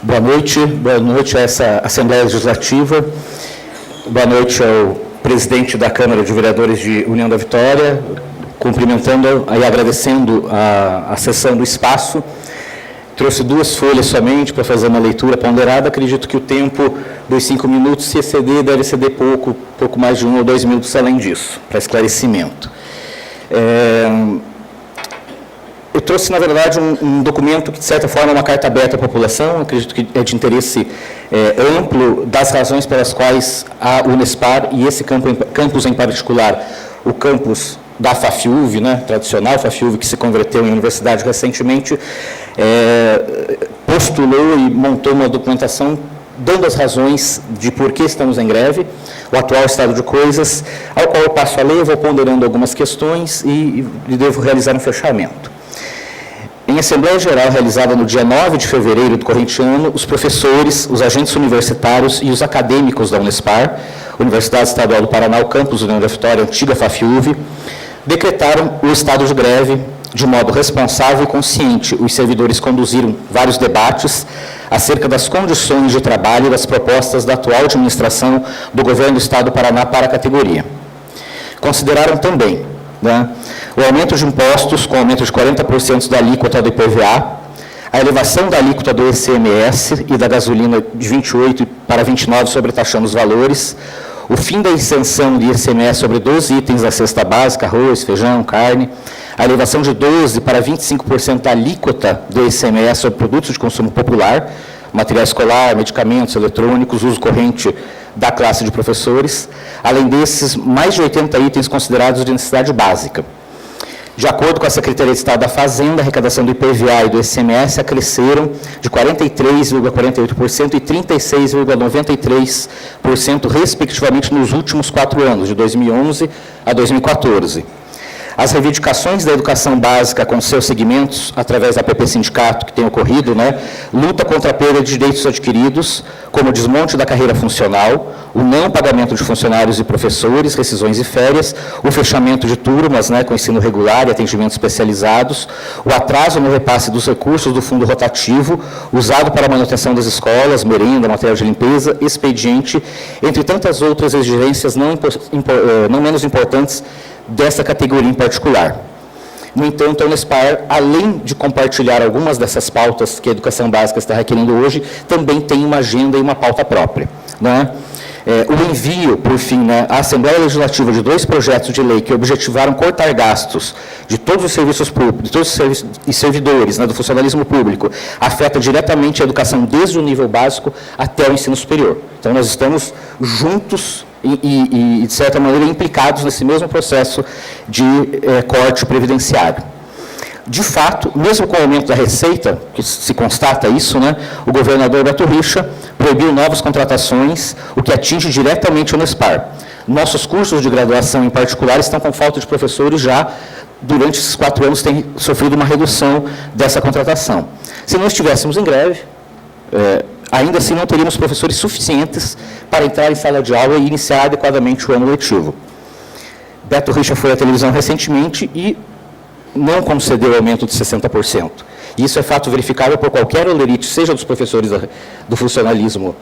Boa noite a essa Assembleia Legislativa, boa noite ao presidente da Câmara de Vereadores de União da Vitória, cumprimentando e agradecendo a sessão do espaço. Trouxe 2 folhas somente para fazer uma leitura ponderada. Acredito que o tempo dos 5 minutos, se exceder, deve exceder pouco mais de 1 ou 2 minutos além disso, para esclarecimento. Eu trouxe, na verdade, um documento que, de certa forma, é uma carta aberta à população. Acredito que é de interesse amplo das razões pelas quais a Unespar e esse campus em particular, o campus da FAFIUV, né, tradicional FAFIUV, que se converteu em universidade recentemente, postulou e montou uma documentação dando as razões de por que estamos em greve, o atual estado de coisas, ao qual eu passo a ler, vou ponderando algumas questões e devo realizar um fechamento. Em Assembleia Geral realizada no dia 9 de fevereiro do corrente ano, os professores, os agentes universitários e os acadêmicos da Unespar, Universidade Estadual do Paraná, o campus União da Vitória, antiga FAFIUV, decretaram o estado de greve de modo responsável e consciente. Os servidores conduziram vários debates acerca das condições de trabalho e das propostas da atual administração do governo do estado do Paraná para a categoria. Consideraram também o aumento de impostos com aumento de 40% da alíquota do IPVA, a elevação da alíquota do ICMS e da gasolina de 28 para 29 sobretaxando os valores, o fim da isenção de ICMS sobre 12 itens da cesta básica, arroz, feijão, carne, a elevação de 12% para 25% da alíquota do ICMS sobre produtos de consumo popular, material escolar, medicamentos, eletrônicos, uso corrente da classe de professores, além desses, mais de 80 itens considerados de necessidade básica. De acordo com a Secretaria de Estado da Fazenda, a arrecadação do IPVA e do ICMS cresceram de 43,48% e 36,93%, respectivamente, nos últimos 4 anos, de 2011 a 2014. As reivindicações da educação básica com seus segmentos, através da APP Sindicato, que tem ocorrido, luta contra a perda de direitos adquiridos, como o desmonte da carreira funcional, o não pagamento de funcionários e professores, rescisões e férias, o fechamento de turmas com ensino regular e atendimentos especializados, o atraso no repasse dos recursos do fundo rotativo, usado para a manutenção das escolas, merenda, material de limpeza, expediente, entre tantas outras exigências não menos importantes dessa categoria em particular. No entanto, a Unespar, além de compartilhar algumas dessas pautas que a educação básica está requerendo hoje, também tem uma agenda e uma pauta própria. O envio, por fim, à Assembleia Legislativa de 2 projetos de lei que objetivaram cortar gastos de todos os serviços públicos, de todos os servidores do funcionalismo público, afeta diretamente a educação desde o nível básico até o ensino superior. Então, nós estamos juntos e, de certa maneira, implicados nesse mesmo processo de corte previdenciário. De fato, mesmo com o aumento da receita, que se constata isso, o governador Beto Richa proibiu novas contratações, o que atinge diretamente o Unespar. Nossos cursos de graduação, em particular, estão com falta de professores já, durante esses 4 anos, têm sofrido uma redução dessa contratação. Se não estivéssemos em greve, ainda assim não teríamos professores suficientes para entrar em sala de aula e iniciar adequadamente o ano letivo. Beto Richa foi à televisão recentemente e não concedeu aumento de 60%. Isso é fato verificável por qualquer olerite, seja dos professores do funcionalismo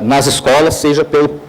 nas escolas, seja pelo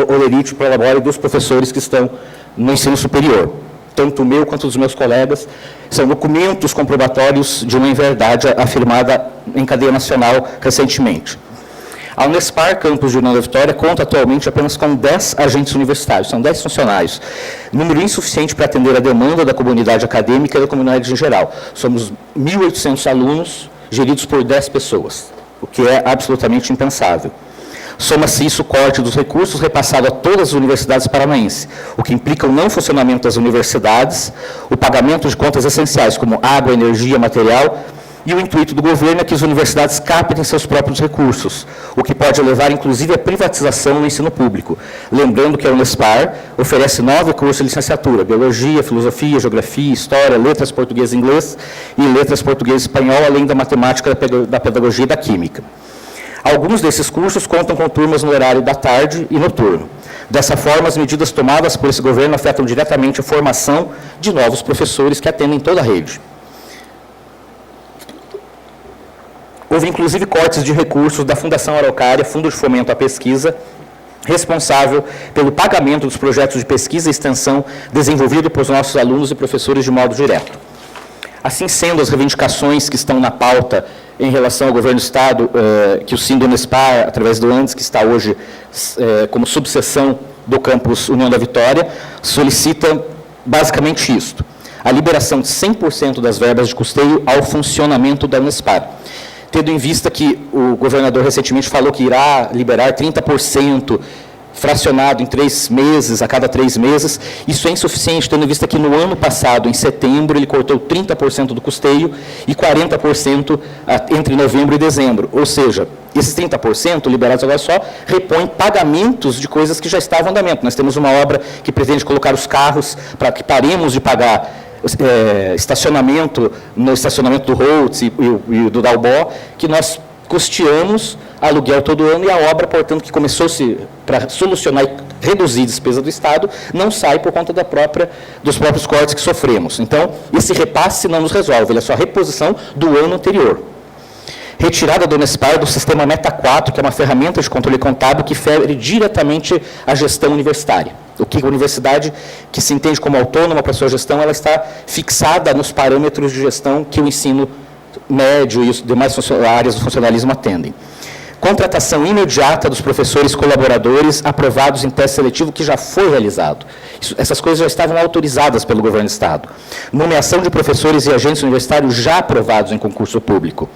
olerite pro labore dos professores que estão no ensino superior. Tanto o meu quanto dos meus colegas, são documentos comprobatórios de uma inverdade afirmada em cadeia nacional recentemente. A Unespar, campus de União da Vitória, conta atualmente apenas com 10 agentes universitários, são 10 funcionários, número insuficiente para atender a demanda da comunidade acadêmica e da comunidade em geral. Somos 1.800 alunos geridos por 10 pessoas, o que é absolutamente impensável. Soma-se isso o corte dos recursos repassado a todas as universidades paranaenses, o que implica o não funcionamento das universidades, o pagamento de contas essenciais, como água, energia, material, e o intuito do governo é que as universidades captem seus próprios recursos, o que pode levar, inclusive, à privatização no ensino público. Lembrando que a Unespar oferece 9 cursos de licenciatura, Biologia, Filosofia, Geografia, História, Letras Português e Inglês e Letras Português e Espanhol, além da Matemática, da Pedagogia e da Química. Alguns desses cursos contam com turmas no horário da tarde e noturno. Dessa forma, as medidas tomadas por esse governo afetam diretamente a formação de novos professores que atendem toda a rede. Houve, inclusive, cortes de recursos da Fundação Araucária, Fundo de Fomento à Pesquisa, responsável pelo pagamento dos projetos de pesquisa e extensão desenvolvidos por nossos alunos e professores de modo direto. Assim sendo, as reivindicações que estão na pauta em relação ao governo do Estado, que o Sindunespar, através do ANDES, que está hoje como subseção do campus União da Vitória, solicita basicamente isto: a liberação de 100% das verbas de custeio ao funcionamento da Unespar, tendo em vista que o governador recentemente falou que irá liberar 30%, fracionado em 3 meses, a cada 3 meses. Isso é insuficiente, tendo em vista que no ano passado, em setembro, ele cortou 30% do custeio e 40% entre novembro e dezembro. Ou seja, esses 30% liberados agora só repõem pagamentos de coisas que já estavam em andamento. Nós temos uma obra que pretende colocar os carros para que paremos de pagar estacionamento no estacionamento do Holtz e do Dalbó, que nós custeamos aluguel todo ano, e a obra, portanto, que começou-se para solucionar e reduzir a despesa do Estado, não sai por conta dos próprios cortes que sofremos. Então, esse repasse não nos resolve, ele é só a reposição do ano anterior. Retirada do Unespar do sistema Meta 4, que é uma ferramenta de controle contábil que fere diretamente a gestão universitária. O que a universidade, que se entende como autônoma para a sua gestão, ela está fixada nos parâmetros de gestão que o ensino médio e as demais áreas do funcionalismo atendem. Contratação imediata dos professores colaboradores aprovados em teste seletivo que já foi realizado. Essas coisas já estavam autorizadas pelo governo do Estado. Nomeação de professores e agentes universitários já aprovados em concurso público.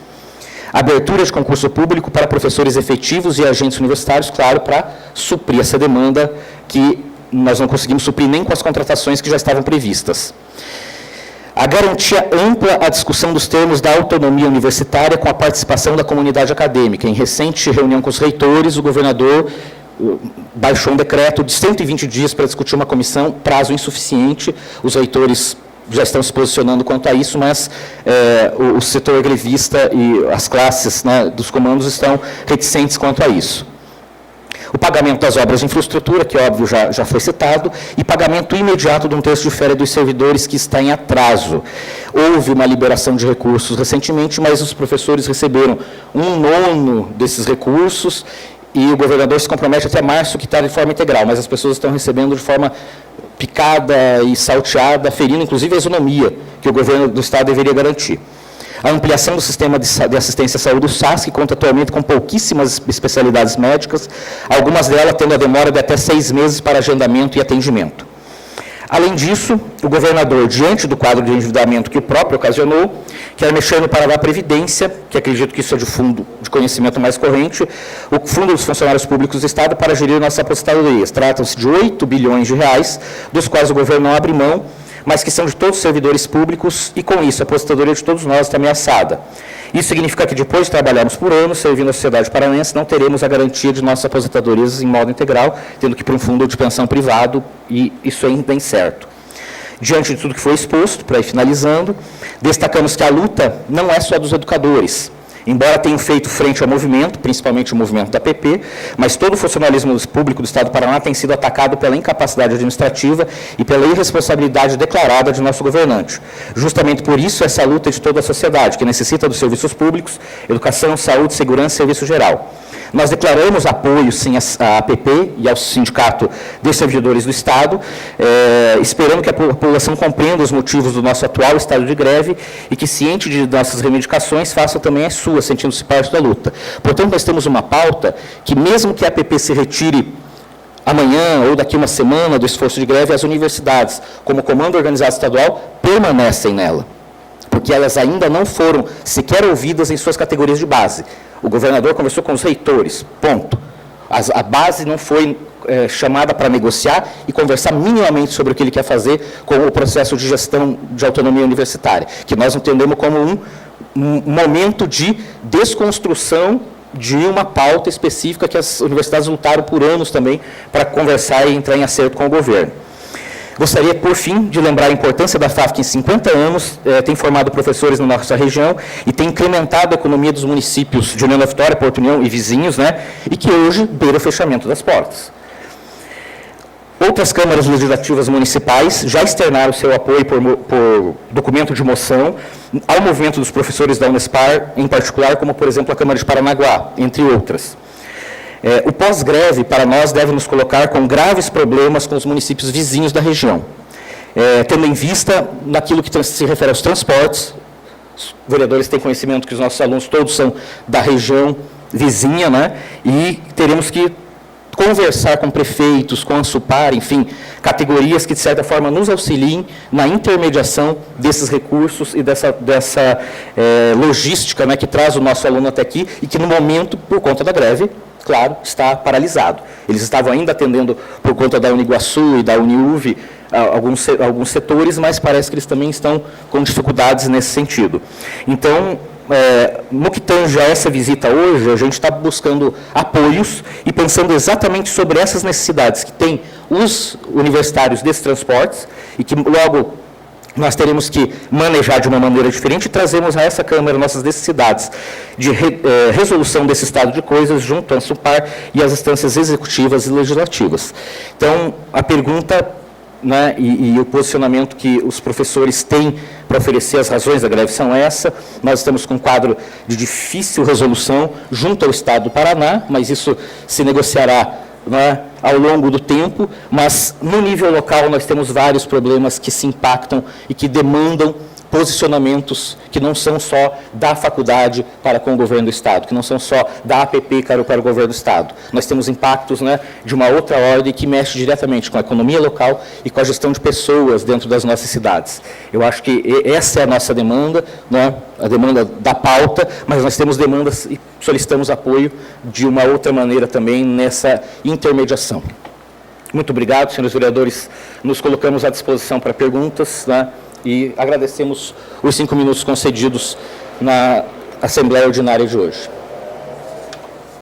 Abertura de concurso público para professores efetivos e agentes universitários, claro, para suprir essa demanda que nós não conseguimos suprir nem com as contratações que já estavam previstas. A garantia ampla à discussão dos termos da autonomia universitária com a participação da comunidade acadêmica. Em recente reunião com os reitores, o governador baixou um decreto de 120 dias para discutir uma comissão, prazo insuficiente. Os reitores já estão se posicionando quanto a isso, mas o setor grevista e as classes, né, dos comandos estão reticentes quanto a isso. O pagamento das obras de infraestrutura, que, óbvio, já foi citado, e pagamento imediato de um terço de férias dos servidores que está em atraso. Houve uma liberação de recursos recentemente, mas os professores receberam 1/9 desses recursos e o governador se compromete até março que está de forma integral, mas as pessoas estão recebendo de forma picada e salteada, ferindo inclusive a isonomia que o governo do Estado deveria garantir. A ampliação do sistema de assistência à saúde, o SAS, que conta atualmente com pouquíssimas especialidades médicas, algumas delas tendo a demora de até 6 meses para agendamento e atendimento. Além disso, o governador, diante do quadro de endividamento que o próprio ocasionou, quer mexer no Paraná Previdência, que acredito que isso é de fundo de conhecimento mais corrente, o Fundo dos Funcionários Públicos do Estado para gerir nossas aposentadorias. Tratam-se de 8 bilhões de reais, dos quais o governo não abre mão, mas que são de todos os servidores públicos, e com isso a aposentadoria de todos nós está ameaçada. Isso significa que depois de trabalharmos por anos, servindo a sociedade paranaense, não teremos a garantia de nossas aposentadorias em modo integral, tendo que ir para um fundo de pensão privado, e isso ainda é incerto. Diante de tudo que foi exposto, para ir finalizando, destacamos que a luta não é só dos educadores. Embora tenham feito frente ao movimento, principalmente o movimento da PP, mas todo o funcionalismo público do Estado do Paraná tem sido atacado pela incapacidade administrativa e pela irresponsabilidade declarada de nosso governante. Justamente por isso, essa luta é de toda a sociedade, que necessita dos serviços públicos, educação, saúde, segurança e serviço geral. Nós declaramos apoio, sim, à APP e ao Sindicato dos Servidores do Estado, esperando que a população compreenda os motivos do nosso atual estado de greve e que, ciente de nossas reivindicações, faça também as suas, sentindo-se parte da luta. Portanto, nós temos uma pauta que, mesmo que a APP se retire amanhã ou daqui uma semana do esforço de greve, as universidades, como comando organizado estadual, permanecem nela, porque elas ainda não foram sequer ouvidas em suas categorias de base. O governador conversou com os reitores, ponto. A base não foi chamada para negociar e conversar minimamente sobre o que ele quer fazer com o processo de gestão de autonomia universitária, que nós entendemos como um momento de desconstrução de uma pauta específica que as universidades lutaram por anos também para conversar e entrar em acerto com o governo. Gostaria, por fim, de lembrar a importância da FAF, que em 50 anos tem formado professores na nossa região e tem incrementado a economia dos municípios de União da Vitória, Porto União e vizinhos, né, e que hoje beira o fechamento das portas. Outras câmaras legislativas municipais já externaram seu apoio por documento de moção ao movimento dos professores da Unespar, em particular, como, por exemplo, a Câmara de Paranaguá, entre outras. O pós-greve, para nós, deve nos colocar com graves problemas com os municípios vizinhos da região, tendo em vista naquilo que se refere aos transportes. Os vereadores têm conhecimento que os nossos alunos todos são da região vizinha, né? E teremos que conversar com prefeitos, com a Ansupar, enfim, categorias que, de certa forma, nos auxiliem na intermediação desses recursos e dessa logística, né, que traz o nosso aluno até aqui e que, no momento, por conta da greve, claro, está paralisado. Eles estavam ainda atendendo, por conta da Uniguaçu e da Uniuv, alguns setores, mas parece que eles também estão com dificuldades nesse sentido. Então, no que tange a essa visita hoje, a gente está buscando apoios e pensando exatamente sobre essas necessidades que tem os universitários desses transportes e que logo nós teremos que manejar de uma maneira diferente e trazemos a essa Câmara nossas necessidades de resolução desse estado de coisas junto à Ansupar e às instâncias executivas e legislativas. Então, a pergunta, né, e o posicionamento que os professores têm para oferecer as razões da greve são essa. Nós estamos com um quadro de difícil resolução junto ao Estado do Paraná, mas isso se negociará, né, ao longo do tempo, mas no nível local nós temos vários problemas que se impactam e que demandam posicionamentos que não são só da faculdade para com o governo do Estado, que não são só da APP para o governo do Estado. Nós temos impactos, né, de uma outra ordem que mexe diretamente com a economia local e com a gestão de pessoas dentro das nossas cidades. Eu acho que essa é a nossa demanda, né, a demanda da pauta, mas nós temos demandas e solicitamos apoio de uma outra maneira também nessa intermediação. Muito obrigado, senhores vereadores. Nos colocamos à disposição para perguntas, né, e agradecemos os 5 minutos concedidos na Assembleia Ordinária de hoje.